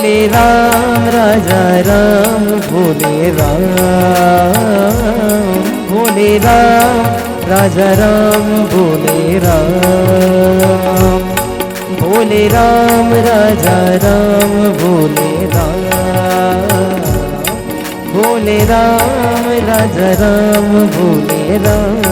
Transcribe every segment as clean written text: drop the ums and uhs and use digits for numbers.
भोले राम राजा राम भोले राम, भोले राम राजा राम भोले राम, भोले राम राजा राम भोले राम, भोले राम राजा राम भोले राम।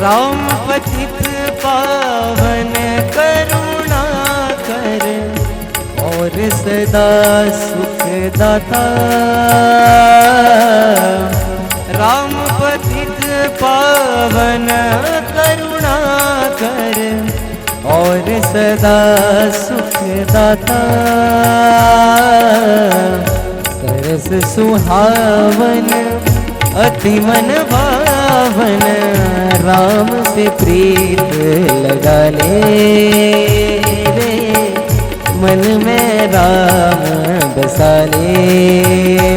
राम पतित पावन करुणा कर और सदा सुख दाता, राम पतित पावन करुणा कर और सदा सुख दाता, सरस सुहावन अति मन भावन राम से प्रीत लगा ले रे, मन में राम बसा ले।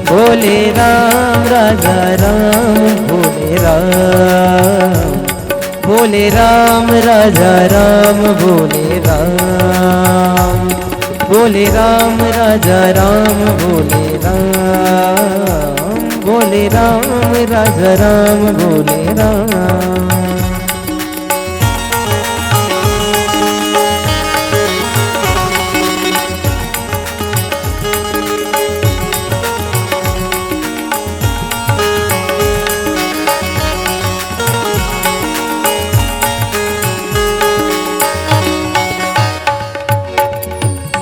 भोले राम राजा राम भोले राम, भोले राम राजा राम भोले राम, भोले राम राजा राम भोले राम, भोले राम राजा राम भोले राम।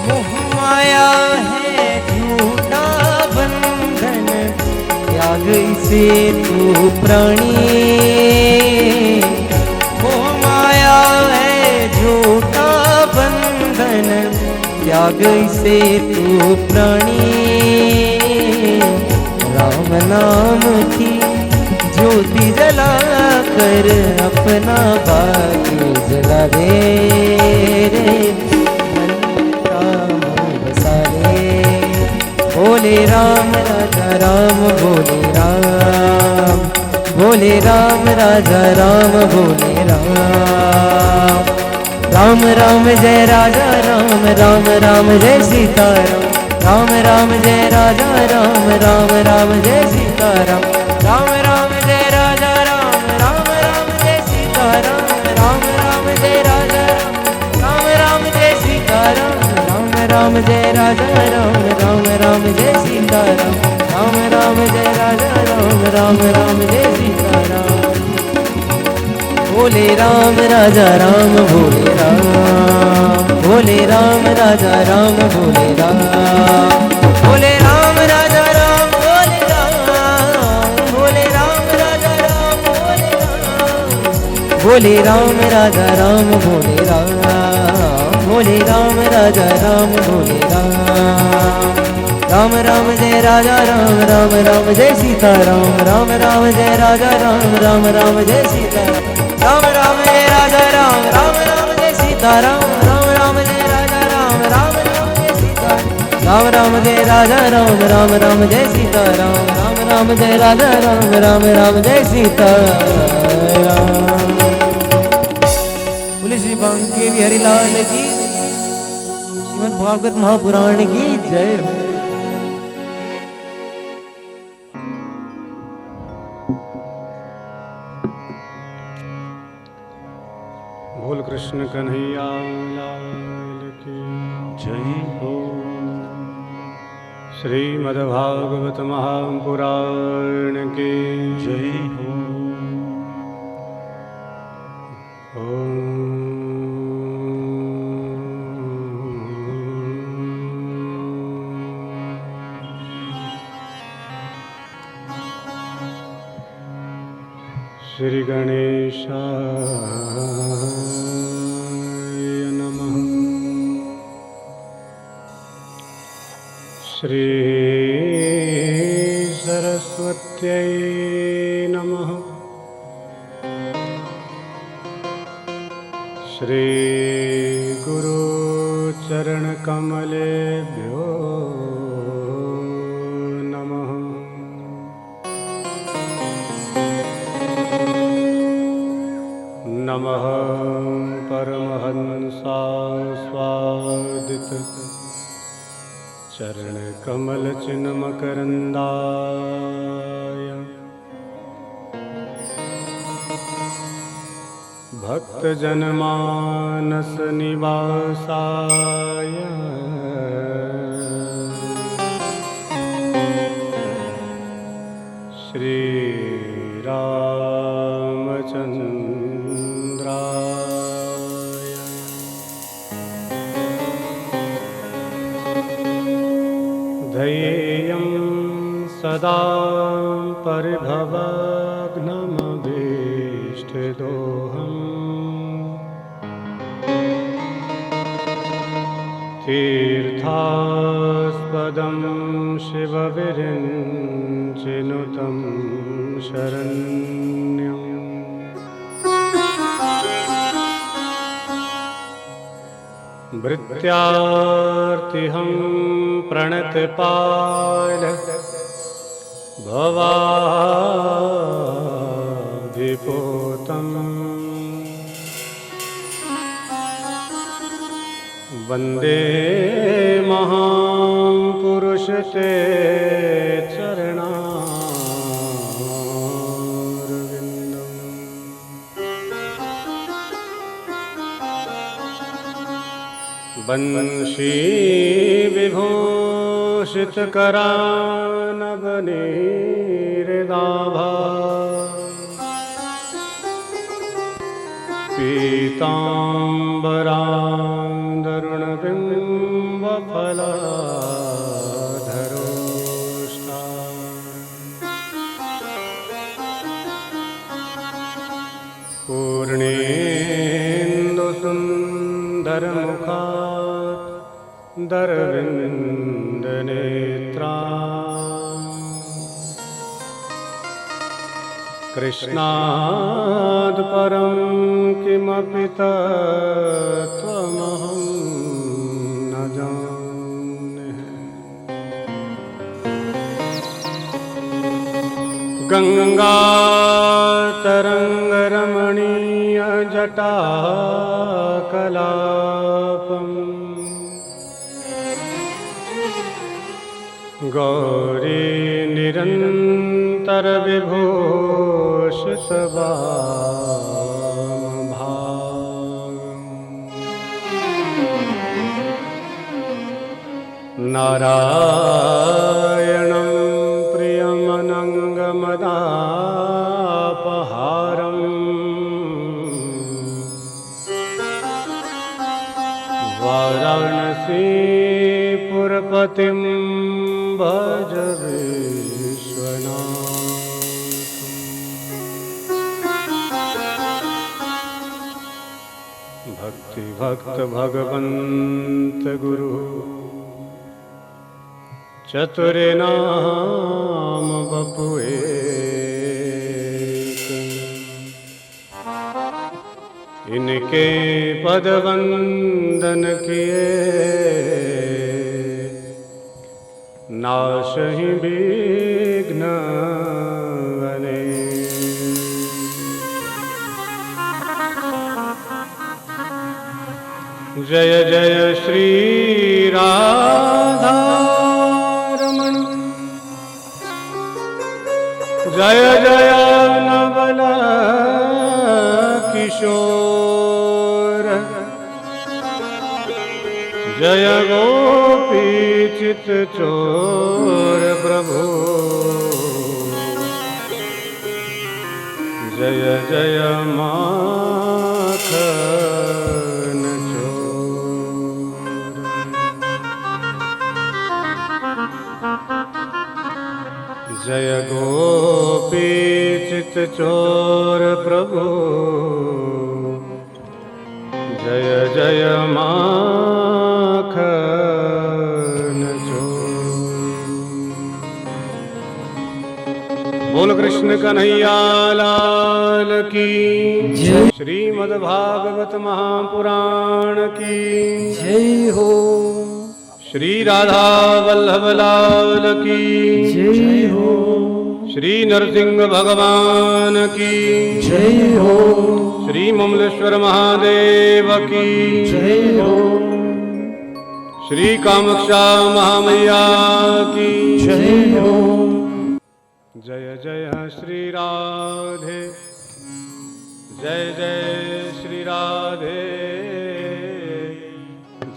मोह माया है झूठा बंधन, त्याग इसे तू प्राणी, मोह माया है झूठा बंधन, त्याग इसे तू प्राणी, राम नाम की ज्योति जला कर अपना भाग्य जला दे रे, मन राम बसा ले। भोले राम राजा राम भोले राम, भोले राम राजा राम भोले राम, राम राम जय राजा राम, राम राम जय सीताराम, राम राम जय राजा राम, राम राम जय सीताराम, राम राम जय राजा राम, राम राम जय सीताराम, राम राम जय राजा राम, राम राम जय सीताराम, राम राम जय राजा राम, राम राम जय सीताराम, राम राम जय राजा राम, राम राम जय सीताराम। भोले राम राजा राम भोले राम, भोले राम राजा राम भोले राम, भोले राम राजा राम भोले राम, भोले राम राजा राम भोले राम, भोले राम राजा राम भोले राम, भोले राम राजा राम भोले राम, राम राम जय राजा राम, राम राम जय सीताराम, राम राम जय राजा राम, राम राम जय सीताराम, राम राम जय राजा राम, राम राम जय सीताराम, राम राम जय राजा राम, राम राम जय सीताराम, राम राम जय राजा राम, राम राम जय सीताराम, राम राम जय राजा राम, राम राम जय सीताराम। बोले श्री बांके बिहारी लाल की, श्रीमद् भागवत महापुराण की जय। बोल कृष्ण कन्हैया लाल की जय हो। श्रीमद्भागवत महापुराण की जय हो। श्री गणेशाय नमः। श्री सरस्वत्यै नमः। श्री गुरु चरण कमलेभ्यो नमः। नमः परमहंसास्वादित चरण कमल चिन्मकरन्दाय भक्त जनमानस निवासाय श्री रामचंद्राय धैर्यं सदा परिभवघ्नमभीष्टदोहम् तीर्थास्पदं शिवविरिञ्चिनुतं शरण्यम् भृत्यार्तिहं प्रणतपाल भवाधिपोतम् वन्दे महापुरुषते चरणारविन्दम्। बंशी विभूषितकरानवनीरदाभा पीताम्बरान्दरुणबिम्बफलाधरोष्टा पूर्णेन्दुसुन्दरमुखात् दरविन्दनेत्रा कृष्णाद् परं किमपि तत्त्वमहं न जाने। गङ्गातरङ्गरमणीयजटाकलापम् गौरी निरन्तरविभूषितवामभागम् नारायणं प्रियमनङ्गमदापहारम् वाराणसीपुरपतिं भज विश्वनाथम्। भक्ति भक्त भगवंत गुरु चतुरे नाम बपु एक। इनके पद वंदन किए नाशहि विघ्न अनेक। जय जय श्री राधा जय जय नवल किशोर जय गोपी चित चोर प्रभु जय जय माखन चोर। जय गोपी चित चोर प्रभु जय जय माखन चोर। कृष्ण कन्हैया लाल की जय। श्रीमद्भागवत महापुराण की जय हो। श्री राधा वल्लभ लाल की जय हो। श्री नरसिंह भगवान की जय हो। श्री ममलेश्वर महादेव की जय हो। श्री कामाक्षा महामैया की जय हो। जय जय श्री राधे जय जय श्री राधे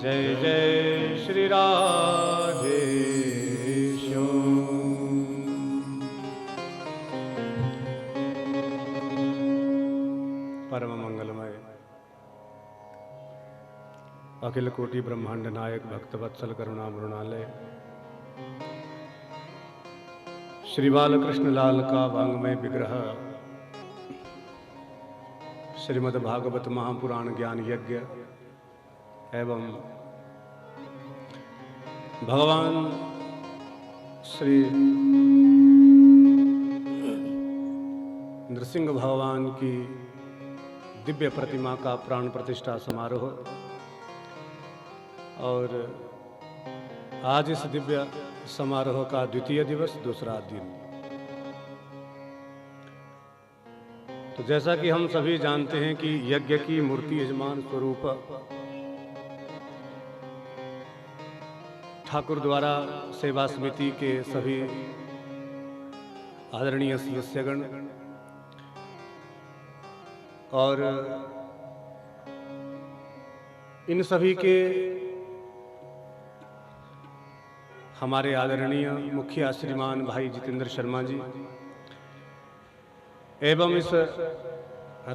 जय जय श्री राधे श्याम। परम मंगलमय अखिल कोटि ब्रह्मांड नायक भक्त वत्सल करुणा मृणालय श्री बालकृष्ण लाल का वांग्मय विग्रह श्रीमद् भागवत महापुराण ज्ञान यज्ञ एवं भगवान श्री नृसिंह भगवान की दिव्य प्रतिमा का प्राण प्रतिष्ठा समारोह और आज इस दिव्य समारोह का द्वितीय दिवस दूसरा दिन। तो जैसा कि हम सभी जानते हैं कि यज्ञ की मूर्ति यजमान स्वरूप ठाकुर द्वारा सेवा समिति के सभी आदरणीय सदस्यगण और इन सभी के हमारे आदरणीय मुखिया श्रीमान भाई जितेंद्र शर्मा जी एवं इस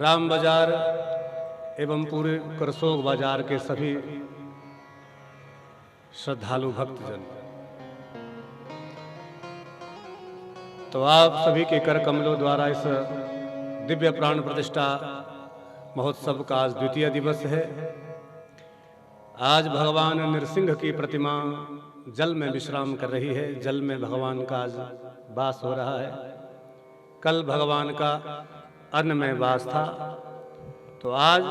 राम बाजार एवं पूरे करसोग बाजार के सभी श्रद्धालु भक्तजन, तो आप सभी के कर कमलों द्वारा इस दिव्य प्राण प्रतिष्ठा महोत्सव का आज द्वितीय दिवस है। आज भगवान नृसिंह की प्रतिमा जल में विश्राम कर रही है। जल में भगवान का आज वास हो रहा है। कल भगवान का अन्न में वास था, तो आज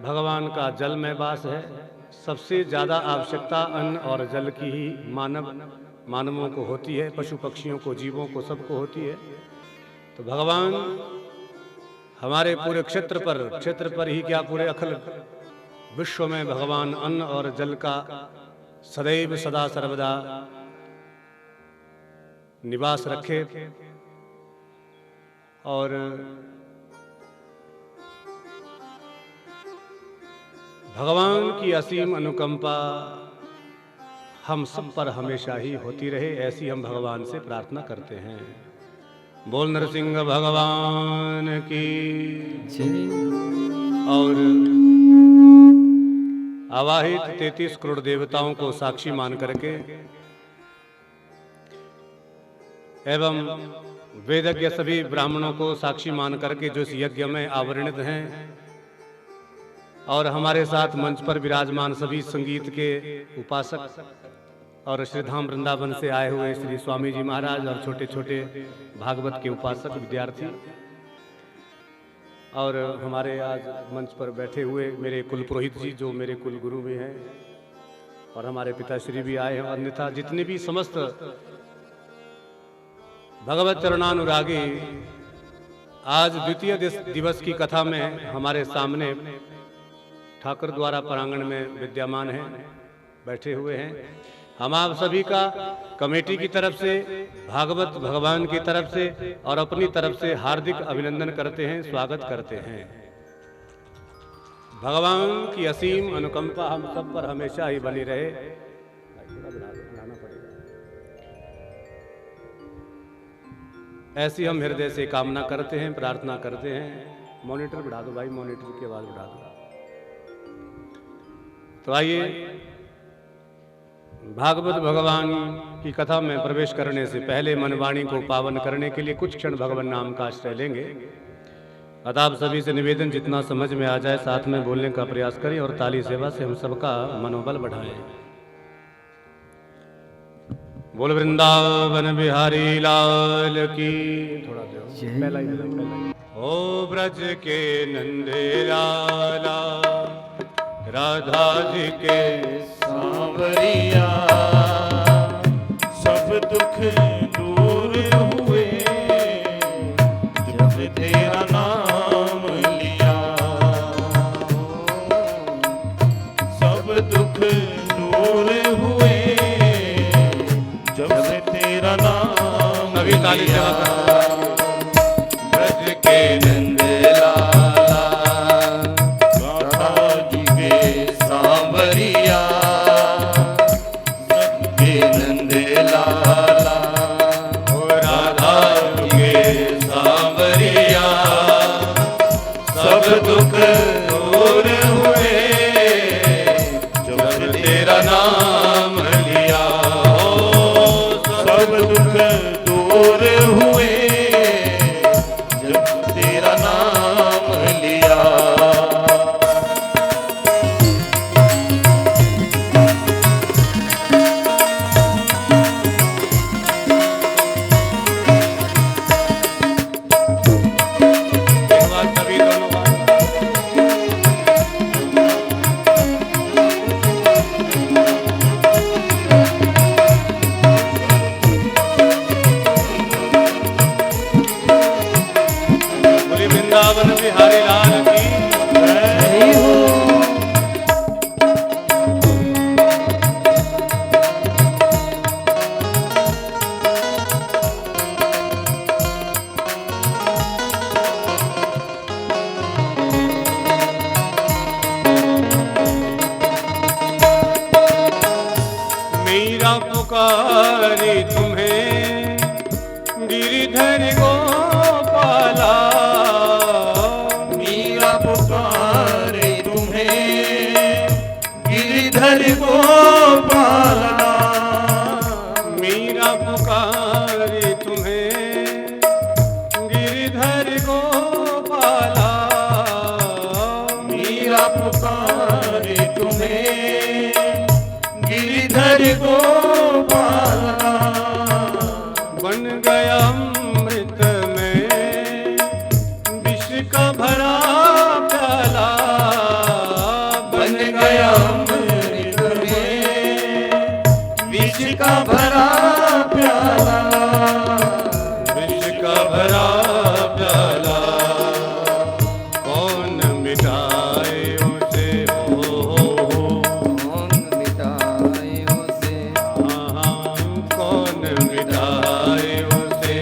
भगवान का जल में वास है। सबसे ज़्यादा आवश्यकता अन्न और जल की ही मानवों को होती है, पशु पक्षियों को, जीवों को, सबको होती है। तो भगवान हमारे पूरे क्षेत्र पर ही क्या पूरे अखिल विश्व में भगवान अन्न और जल का सदैव सदा सर्वदा निवास रखे और भगवान की असीम अनुकंपा हम सब पर हमेशा ही होती रहे, ऐसी हम भगवान से प्रार्थना करते हैं। बोल नरसिंह भगवान की जय। और आवाहित 33 करोड़ देवताओं को साक्षी मान करके एवं वेदज्ञ सभी ब्राह्मणों को साक्षी मान करके जो इस यज्ञ में आवरणित हैं और हमारे साथ मंच पर विराजमान सभी संगीत के उपासक और श्रीधाम वृंदावन से आए हुए श्री स्वामी जी महाराज और छोटे छोटे भागवत के उपासक विद्यार्थी और हमारे आज मंच पर बैठे हुए मेरे कुल पुरोहित जी जो मेरे कुल गुरु भी हैं और हमारे पिताश्री भी आए हैं, अन्यथा जितने भी समस्त भगवत चरणानुरागी आज द्वितीय दिवस की कथा में हमारे सामने ठाकुर द्वारा प्रांगण में विद्यमान हैं, बैठे हुए हैं। हम आप सभी का कमेटी की तरफ से, भागवत भगवान की तरफ से और अपनी तरफ से हार्दिक अभिनंदन करते हैं, स्वागत करते हैं। भगवान की असीम अनुकंपा हम सब पर हमेशा ही बनी रहे। ऐसी हम हृदय से कामना करते हैं, प्रार्थना करते हैं। मॉनिटर बढ़ा दो भाई, मॉनिटर की आवाज बढ़ा दो। तो आइए भागवत भगवान की कथा में प्रवेश करने से पहले मनवाणी को पावन करने के लिए कुछ क्षण भगवान नाम का आश्रय लेंगे। अतः आप सभी से निवेदन, जितना समझ में आ जाए साथ में बोलने का प्रयास करें और ताली सेवा से हम सबका मनोबल बढ़ाएं। बोल वृंदावन बिहारी लाल की। थोड़ा दो पहला ही ओ ब्रज के नंदे लाला राधा जी के सांवरिया सब दुख दूर हुए जब तेरा नाम लिया। सब दुख दूर हुए जब से तेरा नाम सभी ताली से लिया। ब्रज के नंदे लाला राधा जी के सांवरिया के नंदे लाला ओ राधा जी के सांवरिया सब दुख दूर हुए जब से तेरा नाम लिया। सब दुख दूर हुए जब तेरा नाम लिया। एक बार सभी दोनों बार बोली वृंदावन बिहारी लाल की। जय हो। मेरा पुकारी तुम्हें गिरिधर गोपाला। मीरा पुकारे तुम्हें गिरिधर गोपाला। मेरा पुकारी तुम्हें गिरिधर गोपाला। मीरा पुकारे तुम्हें गिरिधर गोपाला। बन गया अमृत में विष का भरा प्याला। बन गया अमृत में विष का भरा प्याला। विष का भरा प्याला कौन मिटाए उसे हो। कौन मिटाए उसे, कौन मिटाए उसे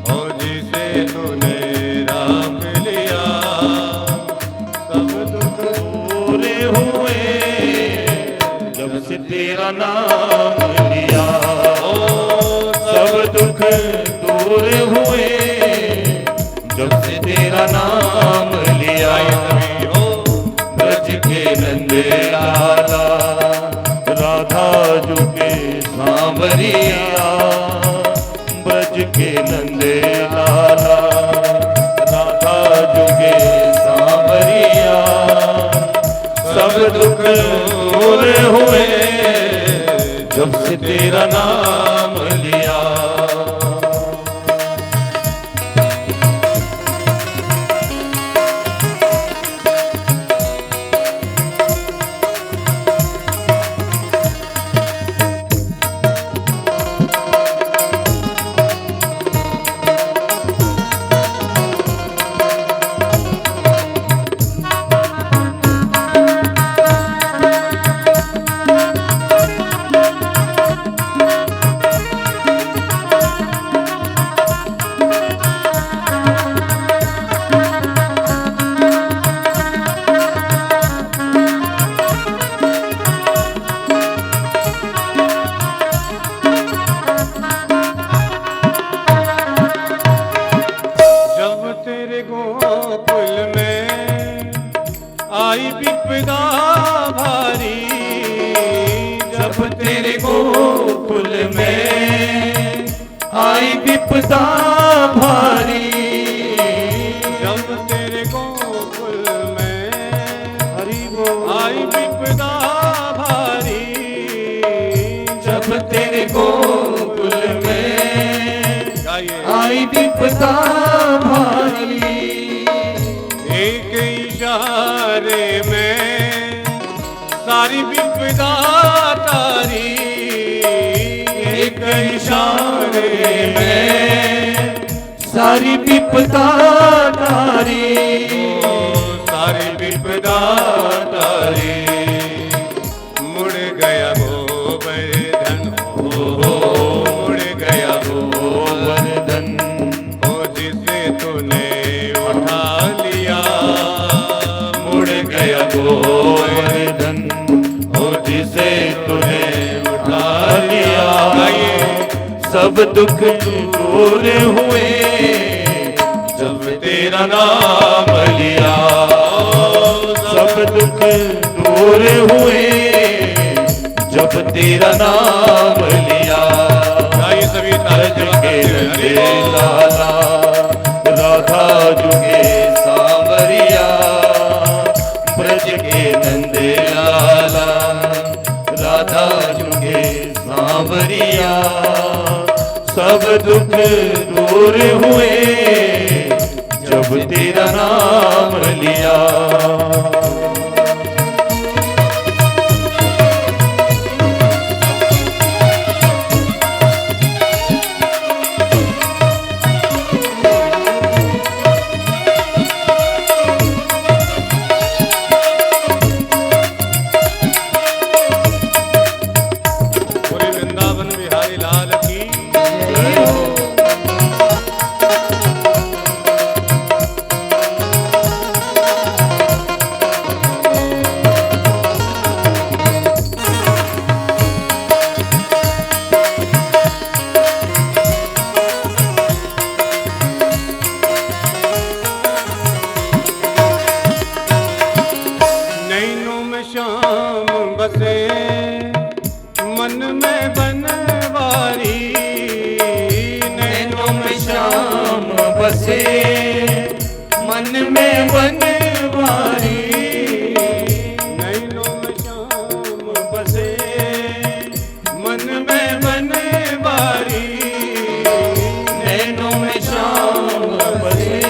हो जिसे तूने राम लिया। सब दुख दूर हुए जब से तेरा नाम लिया। सब दुख दूर हुए जब से तेरा नाम लिया। ब्रज के नंदे लाला राधा जी के सांवरिया। ब्रज के नंदे लाला राधा जी के सांवरिया सब दुख दूर हुए जब से तेरा नाम लिया। आई विपदा भारी, जब तेरे गोकुल में आई विपदा भारी, जब तेरे गोकुल में हरि बोल आई विपदा भारी, जब तेरे गोकुल विपदा तारी, एक इशारे में सारी विपदा तारी, सारी विपदा तारी। मुड़ गया गोवर्धन, मुड़ गया गोवर्धन, ओ जिसे तूने उठा लिया, मुड़ गया गोवर्धन, ओ जिसे तूने उठा लिया। सब दुख दूर हुए जब तेरा नाम लिया, सब दुख दूर हुए जब तेरा नाम लिया। आइए सभी ब्रज के नंदे लाला, राधा जुगे सांवरिया, ब्रज के नंदे लाला, राधा जुगे सांवरिया। सब दुख दूर हुए जब तेरा नाम लिया। पूरे वृंदावन बिहारी लाल की। नैनों में श्याम बसे, मन में बनवारी, नैनों में श्याम बसे, मन में बनवारी, नैनों में श्याम बसे, मन में बनवारी, नैनों में श्याम बसे,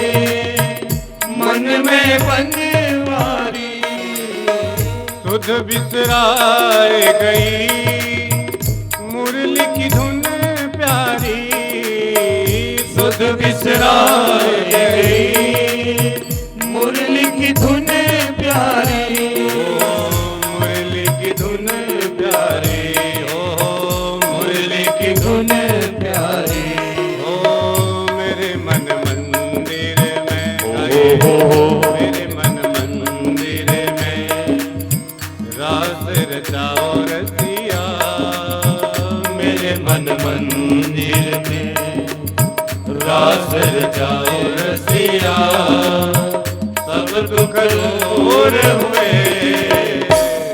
मन में बनवारी। सुध बिसराए गई मुरली की धुन प्यारी, सुध बिसराए गई मुरली की धुन प्यारी, मुरली की धुन प्यारी, ओ मुरली की धुन प्यारी। ओ मेरे मन मंदिर में, ओ मेरे मन मंदिर में रास रचाओ रसिया, मेरे मन मंदिर में रास रचाओ रसिया। सब दुख दूर हुए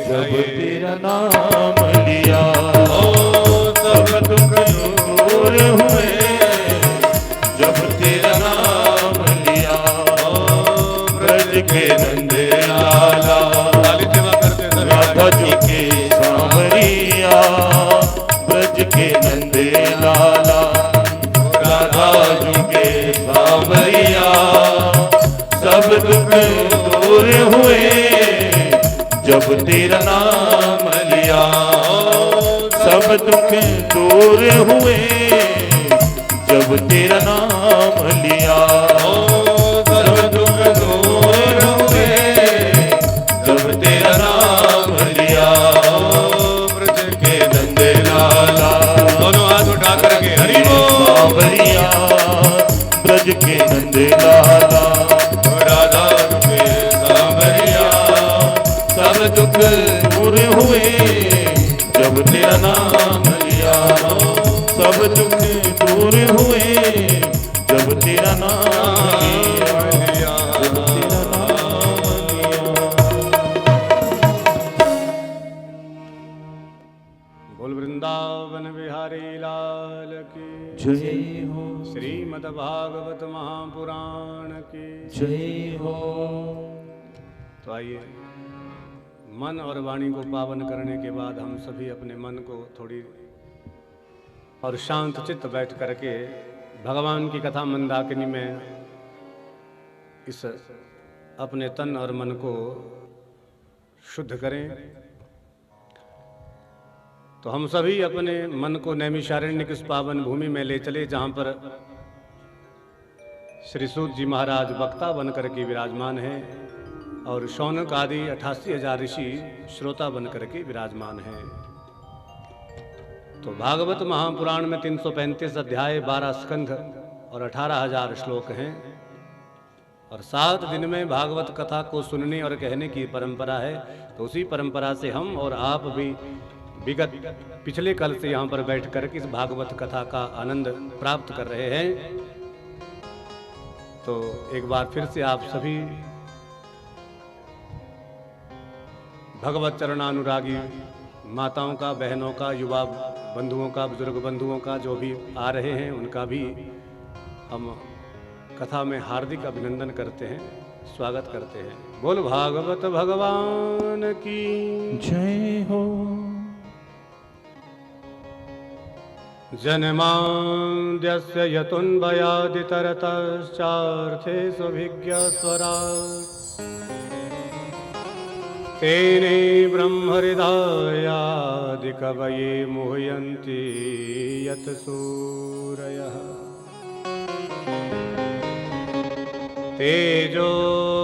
जब तेरा नाम लिया, ओ सब दुख दूर हुए जब तेरा नाम लिया। ओ ब्रज के नंदे लाला, लाली सेवा करते सभी राधा जी के सांवरिया, ब्रज के नंदे लाला, राधा जी के सांवरिया। सब दुख दूर हुए जब तेरा नाम लिया, सब दुख दूर हुए जब तेरा नाम लिया। सब दुख दूर हुए जब तेरा नाम लिया। ब्रज के नंदे लाला, दोनों हाथ उठा करके हरि बोल। सांवरिया, ब्रज के नंदे लाला, राधा के सांवरिया। सब दुख दूर हुए जब तेरा नाम लिया, सब दुख दूर हुए जब तेरा नाम लिया, जब तेरा नाम लिया। बोल वृंदावन बिहारी लाल की जय हो, श्रीमद् भागवत महापुराण की जय हो। तो आइए मन और वाणी को पावन करने के बाद हम सभी अपने मन को थोड़ी और शांत चित्त बैठ करके भगवान की कथा मंदाकिनी में इस अपने तन और मन को शुद्ध करें। तो हम सभी अपने मन को नैमिषारण्य की इस पावन भूमि में ले चले, जहाँ पर श्री सूत जी महाराज वक्ता बनकर के विराजमान हैं और शौनक आदि 88,000 ऋषि श्रोता बनकर के विराजमान हैं। तो भागवत महापुराण में 335 अध्याय, 12 स्कंध और 18,000 श्लोक हैं और 7 दिन में भागवत कथा को सुनने और कहने की परंपरा है। तो उसी परंपरा से हम और आप भी विगत पिछले कल से यहाँ पर बैठ कर के इस भागवत कथा का आनंद प्राप्त कर रहे हैं। तो एक बार फिर से आप सभी भगवत चरणानुरागी माताओं का, बहनों का, युवा बंधुओं का, बुजुर्ग बंधुओं का, जो भी आ रहे हैं उनका भी हम कथा में हार्दिक अभिनंदन करते हैं, स्वागत करते हैं। बोल भागवत भगवान की जय हो। जन्माद्यस्य यतुन्वयादितरतश्चार्थे स्वभिज्ञ स्वरा तेने ब्रह्महृदायादिकवये मुह्यन्ति यत् सूरयः तेजो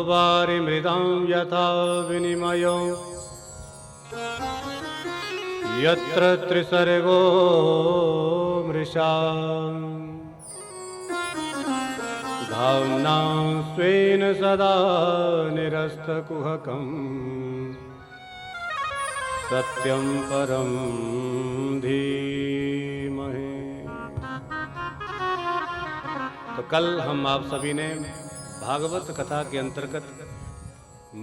वारिमृदां यथा विनिमयो यत्र त्रिसर्गो मृषा धाम्ना स्वेन सदा निरस्तकुहकम् सत्यं परं धीमहि। तो कल हम आप सभी ने भागवत कथा के अंतर्गत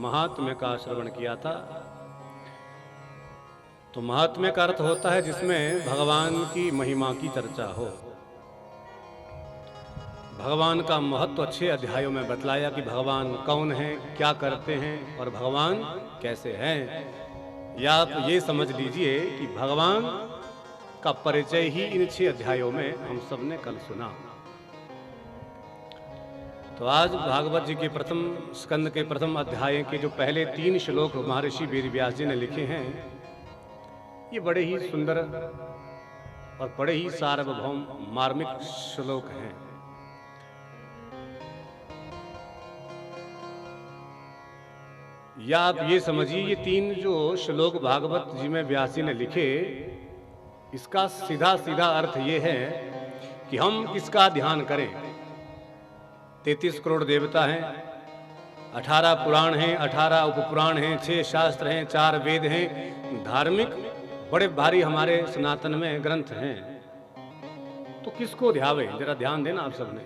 महात्म्य का श्रवण किया था। तो महात्म्य का अर्थ होता है जिसमें भगवान की महिमा की चर्चा हो। भगवान का महत्व अच्छे अध्यायों में बतलाया कि भगवान कौन है, क्या करते हैं और भगवान कैसे हैं। या आप ये समझ लीजिए कि भगवान का परिचय ही इन 6 अध्यायों में हम सब ने कल सुना। तो आज भागवत जी के प्रथम स्कंद के प्रथम अध्याय के जो पहले 3 श्लोक महर्षि वेदव्यास जी ने लिखे हैं, ये बड़े ही सुंदर और बड़े ही सार्वभौम मार्मिक श्लोक हैं। या आप ये समझिए, ये 3 जो श्लोक भागवत जी में व्यास जी ने लिखे, इसका सीधा सीधा अर्थ ये है कि हम किसका ध्यान करें। 33 करोड़ देवता हैं, 18 पुराण हैं, 18 उपपुराण हैं, 6 शास्त्र हैं, 4 वेद हैं, धार्मिक बड़े भारी हमारे सनातन में ग्रंथ हैं। तो किसको ध्यावे, जरा ध्यान देना आप सबने।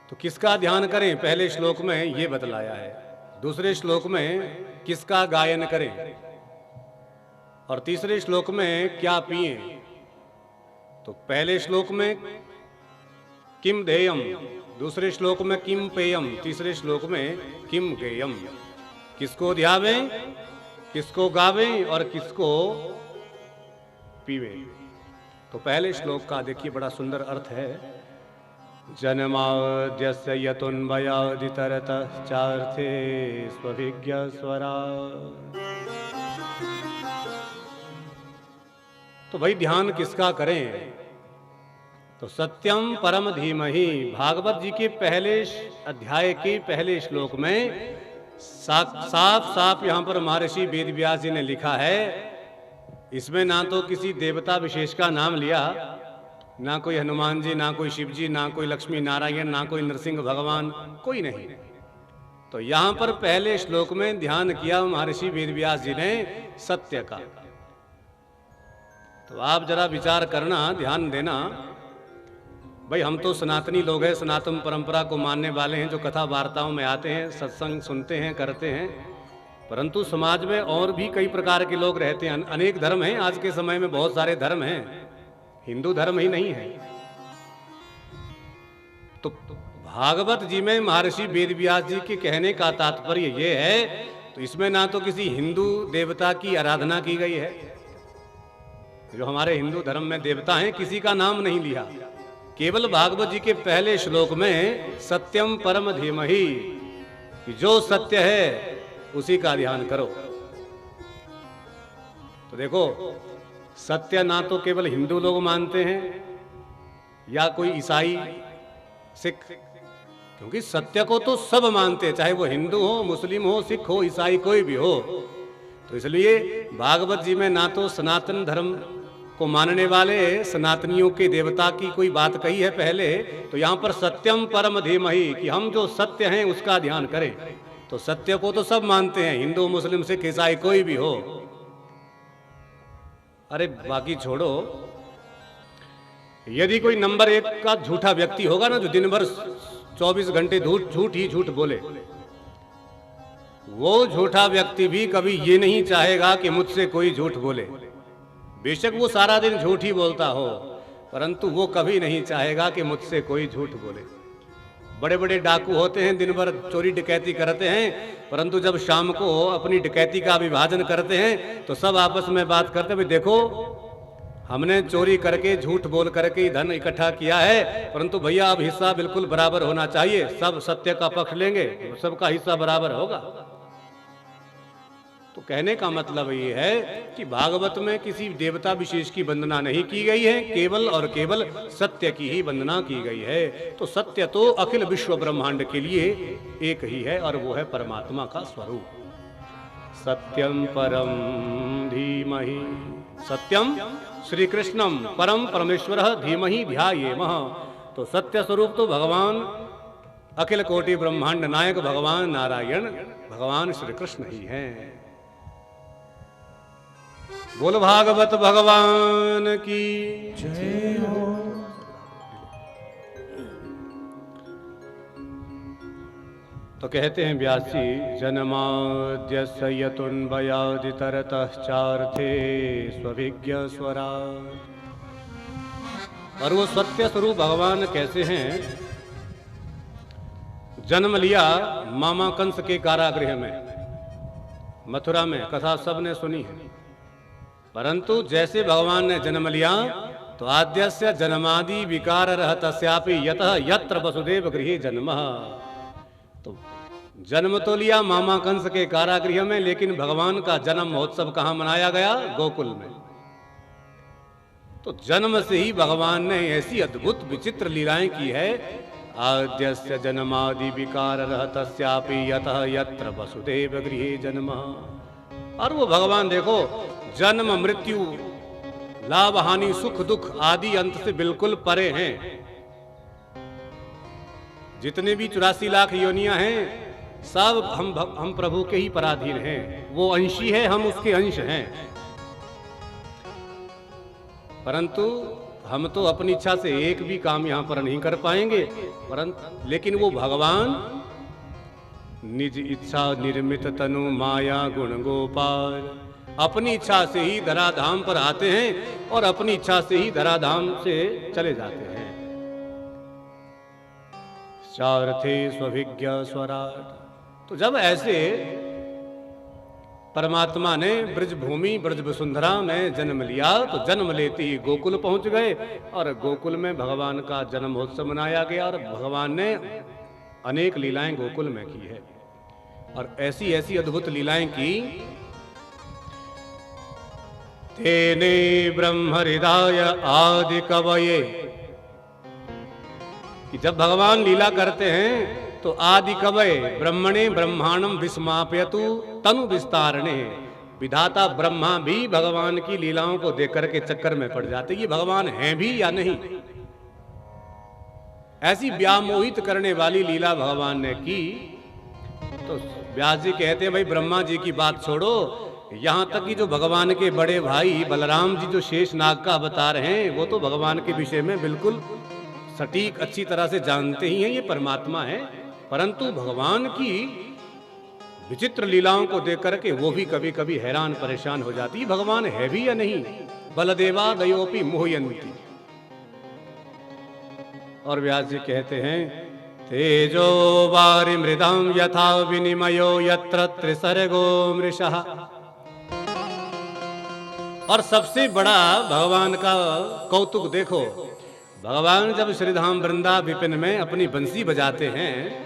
तो किसका ध्यान करें, पहले श्लोक में ये बतलाया है। दूसरे श्लोक में किसका गायन करें और तीसरे श्लोक में क्या पिएं। तो पहले श्लोक में किम देयम, दूसरे श्लोक में किम पेयम, तीसरे श्लोक में किम गेयम। किसको ध्यावें, किसको गावें और किसको पीवें। तो पहले श्लोक का देखिए बड़ा सुंदर अर्थ है। जन्माद्यस्य यतुन्वयादितरतश्चार्थे स्वभिज्ञ स्वरा। तो भाई ध्यान किसका करें। तो सत्यम परम धीमहि, भागवत जी के पहले अध्याय के पहले श्लोक में साफ यहाँ पर महर्षि वेदव्यास जी ने लिखा है। इसमें ना तो किसी देवता विशेष का नाम लिया, ना कोई हनुमान जी, ना कोई शिव जी, ना कोई लक्ष्मी नारायण, ना कोई नरसिंह भगवान, कोई नहीं। तो यहाँ पर पहले श्लोक में ध्यान किया महर्षि वेदव्यास जी ने सत्य का। तो आप जरा विचार करना, ध्यान देना। भाई हम तो सनातनी लोग हैं, सनातन परंपरा को मानने वाले हैं, जो कथा वार्ताओं में आते हैं, सत्संग सुनते हैं, करते हैं। परंतु समाज में और भी कई प्रकार के लोग रहते हैं, अनेक धर्म हैं। आज के समय में बहुत सारे धर्म हैं, हिंदू धर्म ही नहीं है। तो भागवत जी में महर्षि वेदव्यास जी के कहने का तात्पर्य ये है, तो इसमें ना तो किसी हिंदू देवता की आराधना की गई है, जो हमारे हिंदू धर्म में देवता हैं किसी का नाम नहीं लिया। केवल भागवत जी के पहले श्लोक में सत्यम परम धीमहि, जो सत्य है उसी का ध्यान करो। तो देखो, सत्य ना तो केवल हिंदू लोग मानते हैं या कोई ईसाई सिख, क्योंकि सत्य को तो सब मानते हैं, चाहे वो हिंदू हो, मुस्लिम हो, सिख हो, ईसाई कोई भी हो। तो इसलिए भागवत जी में ना तो सनातन धर्म को मानने वाले सनातनियों के देवता की कोई बात कही है पहले, तो यहाँ पर सत्यम परम धीमहि, कि हम जो सत्य हैं उसका ध्यान करें। तो सत्य को तो सब मानते हैं, हिंदू, मुस्लिम, सिख, ईसाई कोई भी हो। अरे बाकी छोड़ो, यदि कोई नंबर 1 का झूठा व्यक्ति होगा ना, जो दिन भर 24 घंटे झूठ ही झूठ बोले, वो झूठा व्यक्ति भी कभी ये नहीं चाहेगा कि मुझसे कोई झूठ बोले। बेशक वो सारा दिन झूठ ही बोलता हो, परंतु वो कभी नहीं चाहेगा कि मुझसे कोई झूठ बोले। बड़े बड़े डाकू होते हैं, दिन भर चोरी डकैती करते हैं, परंतु जब शाम को अपनी डकैती का विभाजन करते हैं तो सब आपस में बात करते हैं, देखो हमने चोरी करके, झूठ बोल करके धन इकट्ठा किया है, परंतु भैया अब हिस्सा बिल्कुल बराबर होना चाहिए, सब सत्य का पक्ष लेंगे, सबका हिस्सा बराबर होगा। तो कहने का मतलब ये है कि भागवत में किसी देवता विशेष की वंदना नहीं की गई है, केवल और केवल सत्य की ही वंदना की गई है। तो सत्य तो अखिल विश्व ब्रह्मांड के लिए एक ही है, और वो है परमात्मा का स्वरूप। सत्यम परम धीमहि, सत्यम श्री कृष्णम परम परमेश्वर धीमहि ध्यायेमः। तो सत्य स्वरूप तो भगवान अखिल कोटि ब्रह्मांड नायक भगवान नारायण, भगवान श्री कृष्ण ही हैं। बोल भागवत भगवान की जय हो। तो कहते हैं व्यास जी, जन्माद्यस्य यतुन्वयादितरतश्चार्थे स्वभिज्ञ स्वराट। और वो सत्य स्वरूप भगवान कैसे हैं? जन्म लिया मामा कंस के कारागृह में, मथुरा में, कथा सबने सुनी है। परंतु जैसे भगवान ने जन्म लिया तो आद्यस्य जन्मादि विकार रहतस्यापि यतः यत्र वसुदेव गृहे जन्मः। तो जन्म तो लिया मामा कंस के कारागृह में, लेकिन भगवान का जन्म महोत्सव कहाँ मनाया गया? गोकुल में। तो जन्म से ही भगवान ने ऐसी अद्भुत विचित्र लीलाएं की है। आद्यस्य जन्मादि विकार रहतस्यापि यतः यत्र वसुदेव गृहे जन्मः। और वो भगवान देखो, जन्म मृत्यु लाभ हानि सुख दुख आदि अंत से बिल्कुल परे हैं। जितने भी 84 लाख योनियां हैं, सब हम प्रभु के ही पराधीन हैं। वो अंशी है, हम उसके अंश हैं। परंतु हम तो अपनी इच्छा से एक भी काम यहां पर नहीं कर पाएंगे, परंतु लेकिन वो भगवान निज इच्छा निर्मित तनु माया गुण गोपाल, अपनी इच्छा से ही धराधाम पर आते हैं और अपनी इच्छा से ही धराधाम से चले जाते हैं। चार्थे स्वभिज्ञ स्वराट। तो जब ऐसे परमात्मा ने ब्रज भूमि ब्रज वसुंधरा में जन्म लिया, तो जन्म लेते ही गोकुल पहुंच गए और गोकुल में भगवान का जन्म महोत्सव मनाया गया। और भगवान ने अनेक लीलाएं गोकुल में की है, और ऐसी ऐसी अद्भुत लीलाएं की। तेने ब्रह्म हृदय आदि कवये, कि जब भगवान लीला करते हैं तो आदि कवय ब्रह्मणे ब्रह्मांडम विस्मापयतु तनु विस्तारणे। विधाता ब्रह्मा भी भगवान की लीलाओं को देख करके चक्कर में पड़ जाते, ये भगवान हैं भी या नहीं। ऐसी व्यामोहित करने वाली लीला भगवान ने की। तो व्यास जी कहते हैं, भाई ब्रह्मा जी की बात छोड़ो, यहां तक कि जो भगवान के बड़े भाई बलराम जी जो शेष नाग का अवतार हैं, वो तो भगवान के विषय में बिल्कुल सटीक अच्छी तरह से जानते ही हैं, ये परमात्मा है। परंतु भगवान की विचित्र लीलाओं को देख करके वो भी कभी कभी हैरान परेशान हो जाती है, भगवान है भी या नहीं। बलदेवा दयोपि मोहयंती। और व्यास जी कहते हैं, तेजो वारि मृदं यथा विनिमयो यत्र त्रिसर्गो मृषः। और सबसे बड़ा भगवान का कौतुक देखो, भगवान जब श्रीधाम वृंदा विपिन में अपनी बंसी बजाते हैं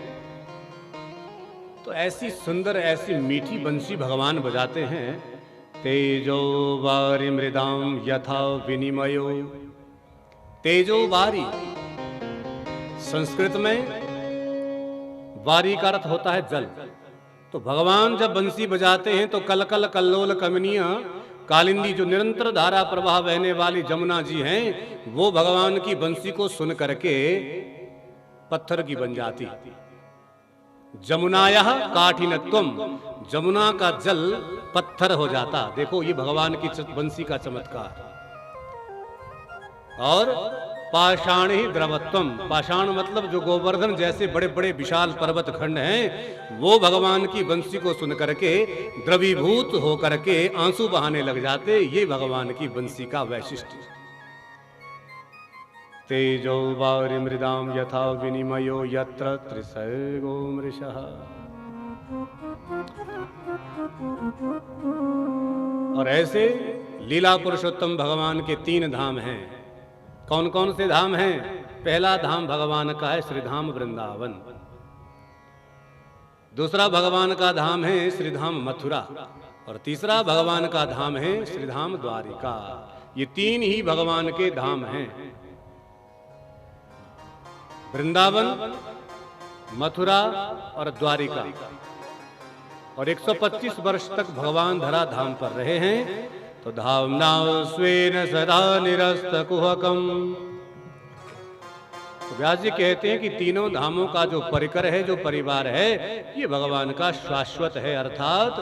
तो ऐसी सुंदर ऐसी मीठी बंसी भगवान बजाते हैं तेजो वारि मृदाम यथा विनिमयो। तेजो वारी, संस्कृत में वारी का अर्थ होता है जल। तो भगवान जब बंसी बजाते हैं तो कल कल कल्लोल कमनिया कालिंदी, जो निरंतर धारा प्रवाह बहने वाली जमुना जी हैं, वो भगवान की बंसी को सुन करके पत्थर की बन जाती। जमुनायः काठिनत्वम, जमुना का जल पत्थर हो जाता। देखो ये भगवान की बंसी का चमत्कार। और पाषाण ही द्रवत्वम, पाषाण मतलब जो गोवर्धन जैसे बड़े बड़े विशाल पर्वत खंड हैं, वो भगवान की बंसी को सुन करके द्रवीभूत हो करके आंसू बहाने लग जाते। ये भगवान की बंसी का वैशिष्ट्य। तेजो वारि मृदाम यथा विनिमयो यत्र त्रिसर्गो मृषः। और ऐसे लीला पुरुषोत्तम भगवान के 3 धाम हैं। कौन कौन से धाम हैं? पहला धाम भगवान का है श्रीधाम वृंदावन। दूसरा भगवान का धाम है श्रीधाम मथुरा। और तीसरा भगवान का धाम है श्रीधाम द्वारिका। ये 3 ही भगवान के धाम हैं। वृंदावन, मथुरा और द्वारिका। और 125 वर्ष तक भगवान धरा धाम पर रहे हैं। तो धामना स्वेन सदा निरस्त कुहकम। तो व्यास जी कहते हैं कि तीनों धामों का जो परिकर है, जो परिवार है, ये भगवान का शाश्वत है। अर्थात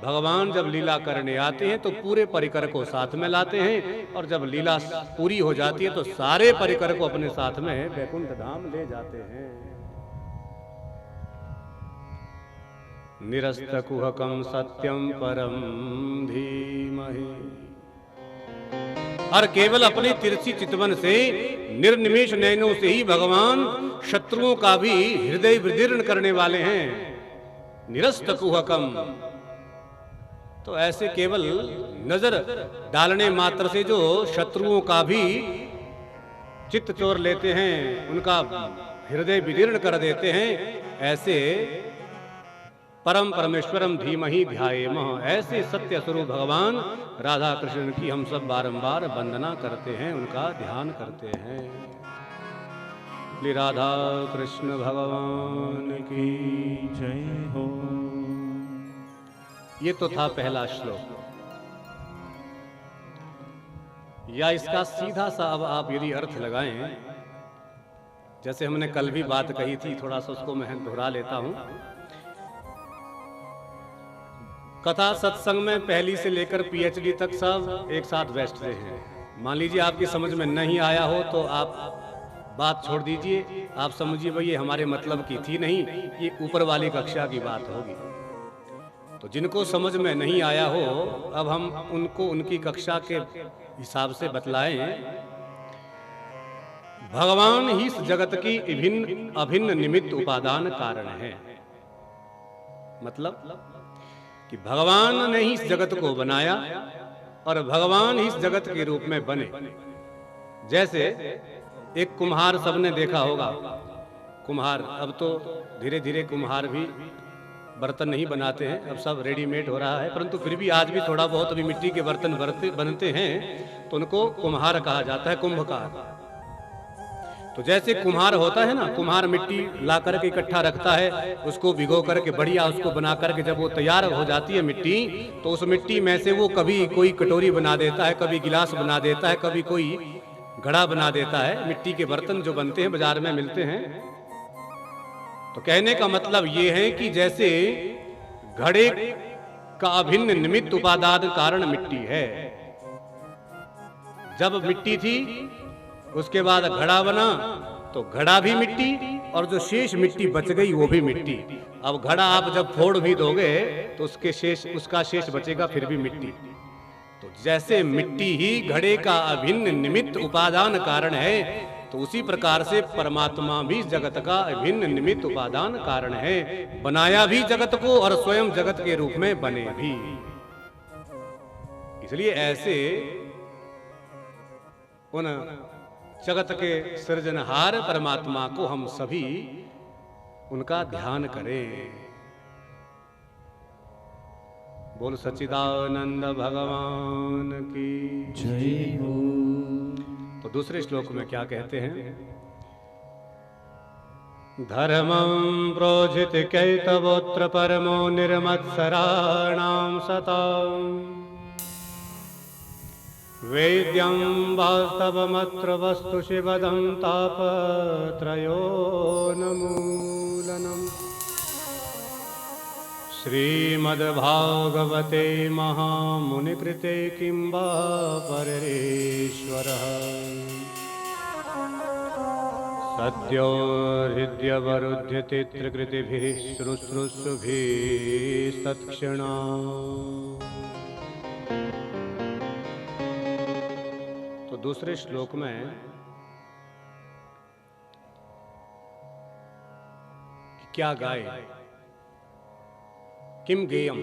भगवान जब लीला करने आते हैं तो पूरे परिकर को साथ में लाते हैं, और जब लीला पूरी हो जाती है तो सारे परिकर को अपने साथ में वैकुंठ धाम ले जाते हैं। निरस्त कुहकम सत्यम परम धीमहि। और केवल अपने तिरछी चितवन से, निर्निमेष नयनों से ही भगवान शत्रुओं का भी हृदय विदीर्ण करने वाले हैं। निरस्त कुहकम, तो ऐसे केवल नजर डालने मात्र से जो शत्रुओं का भी चित्त चोर लेते हैं, उनका हृदय विदीर्ण कर देते हैं, ऐसे परम परमेश्वरम धीमहि ध्यायेमः, ऐसे सत्य स्वरूप भगवान राधा कृष्ण की हम सब बारंबार वंदना करते हैं, उनका ध्यान करते हैं। राधा कृष्ण भगवान की जय हो। ये तो था पहला श्लोक। या इसका सीधा सा अब आप यदि अर्थ लगाएं, जैसे हमने कल भी बात कही थी, थोड़ा सा उसको मैं दोहरा लेता हूं। कथा सत्संग में पहली से लेकर पीएचडी तक सब एक साथ बैठते हैं। मान लीजिए आपकी समझ में नहीं आया हो तो आप बात छोड़ दीजिए, आप समझिए भाई ये हमारे मतलब की थी नहीं, ये ऊपर वाली कक्षा की बात होगी। तो जिनको समझ में नहीं आया हो, अब हम उनको उनकी कक्षा के हिसाब से बतलाएं। भगवान ही इस जगत की अभिन्न निमित्त उपादान कारण है। मतलब कि भगवान ने ही इस जगत को बनाया और भगवान ही इस जगत के रूप में बने। जैसे एक कुम्हार सबने देखा होगा, कुम्हार, अब तो धीरे धीरे कुम्हार भी बर्तन नहीं बनाते हैं, अब सब रेडीमेड हो रहा है, परंतु फिर भी आज भी थोड़ा बहुत अभी मिट्टी के बर्तन बनते हैं तो उनको कुम्हार कहा जाता है, कुंभकार। तो जैसे कुम्हार होता है ना, कुम्हार मिट्टी ला करके इकट्ठा रखता है, उसको भिगो करके बढ़िया उसको बना करके जब वो तैयार हो जाती है मिट्टी, तो उस मिट्टी में से वो कभी कोई कटोरी बना देता है, कभी गिलास बना देता है, कभी कोई घड़ा बना देता है। मिट्टी के बर्तन जो बनते हैं बाजार में मिलते हैं। तो कहने का मतलब ये है कि जैसे घड़े का अभिन्न निमित्त उपादान कारण मिट्टी है। जब मिट्टी थी उसके बाद घड़ा बना, तो घड़ा भी मिट्टी और जो शेष मिट्टी बच गई वो भी मिट्टी। अब घड़ा आप जब फोड़ भी दोगे तो उसका शेष बचेगा फिर भी मिट्टी। तो जैसे मिट्टी ही घड़े का अभिन्न निमित्त उपादान कारण है, तो उसी प्रकार से परमात्मा भी जगत का अभिन्न निमित्त उपादान कारण है। बनाया भी जगत को और स्वयं जगत के रूप में बने भी। इसलिए ऐसे उन जगत के सृजनहार परमात्मा को हम सभी उनका ध्यान करें। बोल सच्चिदानंद भगवान की जय हो। तो दूसरे श्लोक में क्या कहते हैं? धर्मं प्रोजित कैतवोत्र परमो निर्मत्सराणां सताम् वेद्यं वास्तवमत्र वस्तु शिवदं तापत्रयोन्मूलनम् श्रीमद्भागवते महामुनिकृते किं वा परेश्वरः सद्यो हृद्यवरुध्यते त्रिकृतिभिः शुश्रूषुभिः तत्क्षणा। तो दूसरे श्लोक में क्या गाए? किम गेयम।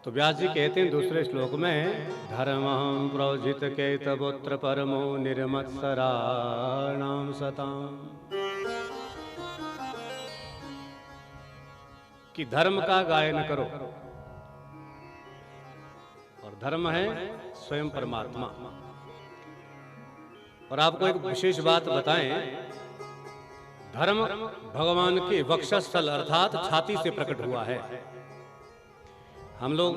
तो व्यास जी कहते हैं दूसरे श्लोक में, धर्मं प्रोजित कैतवोत्र परमो निर्मत्सराणां सताम्, कि धर्म का गायन करो। और धर्म है स्वयं परमात्मा। और आपको एक विशेष बात बताएं, धर्म भगवान के वक्षस्थल अर्थात छाती से प्रकट हुआ है। हम लोग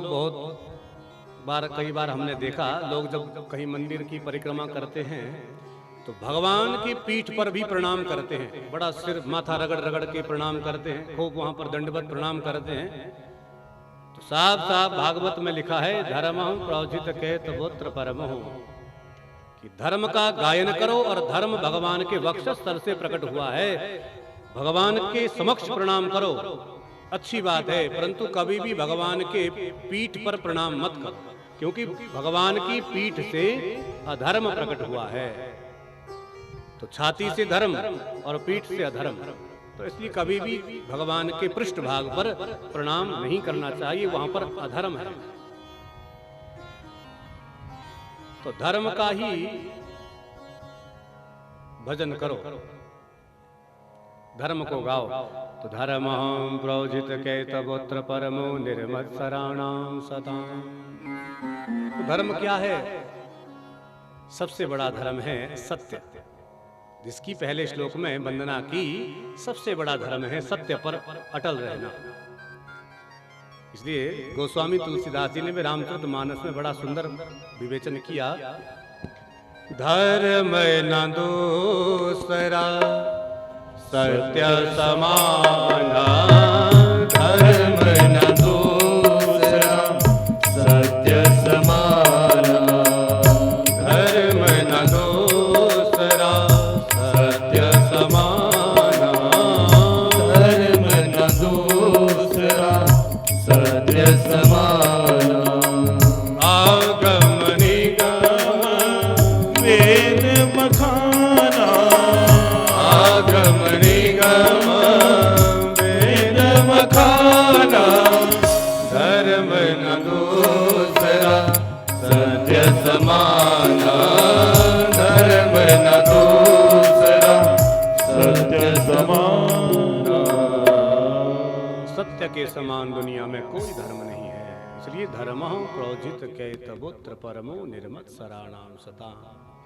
कई बार हमने देखा, लोग जब कहीं मंदिर की परिक्रमा करते हैं तो भगवान की पीठ पर भी प्रणाम करते हैं। बड़ा सिर माथा रगड़ रगड़ के प्रणाम करते हैं, खूब वहां पर दंडवत प्रणाम करते हैं। तो साफ साफ भागवत में लिखा है, धर्मं प्रोजित कैतवोत्र परमो, कि धर्म का गायन करो। और धर्म भगवान के वक्षस्थल से प्रकट हुआ है, भगवान के समक्ष प्रणाम करो। अच्छी बात है, परंतु कभी भी भगवान के पीठ पर प्रणाम मत करो, क्योंकि भगवान की पीठ से अधर्म प्रकट हुआ है। तो छाती से धर्म और पीठ से अधर्म, तो इसलिए कभी भी भगवान के पृष्ठभाग पर प्रणाम नहीं करना चाहिए, वहां पर अधर्म है। तो धर्म का ही भजन करो, धर्म को गाओ। तो धर्मं प्रोजित कैतवोत्र परमो निर्मत्सराणां सताम्। तो धर्म क्या है? सबसे बड़ा धर्म है सत्य, जिसकी पहले श्लोक में वंदना की। सबसे बड़ा धर्म है सत्य पर अटल रहना। इसलिए गोस्वामी तुलसीदास जी ने भी रामचरितमानस में बड़ा सुंदर विवेचन किया। धर्म न दूसरा सत्य समाना, धर्म न दूसरा सत्य समाना, धर्म न दूसरा सत्य समाना, धर्म न दूसरा सत्य समाना। आगम निगम वेद मखाना, आगम निगम वेद मखाना, धर्म न दूसरा सत्य समाना, धर्म न दूसरा सत्य समाना। सत्य के समान दुनिया में कोई धर्म नहीं है। इसलिए धर्मं प्रोजित कैतवोत्र परमो निर्मत्सराणां सताम्।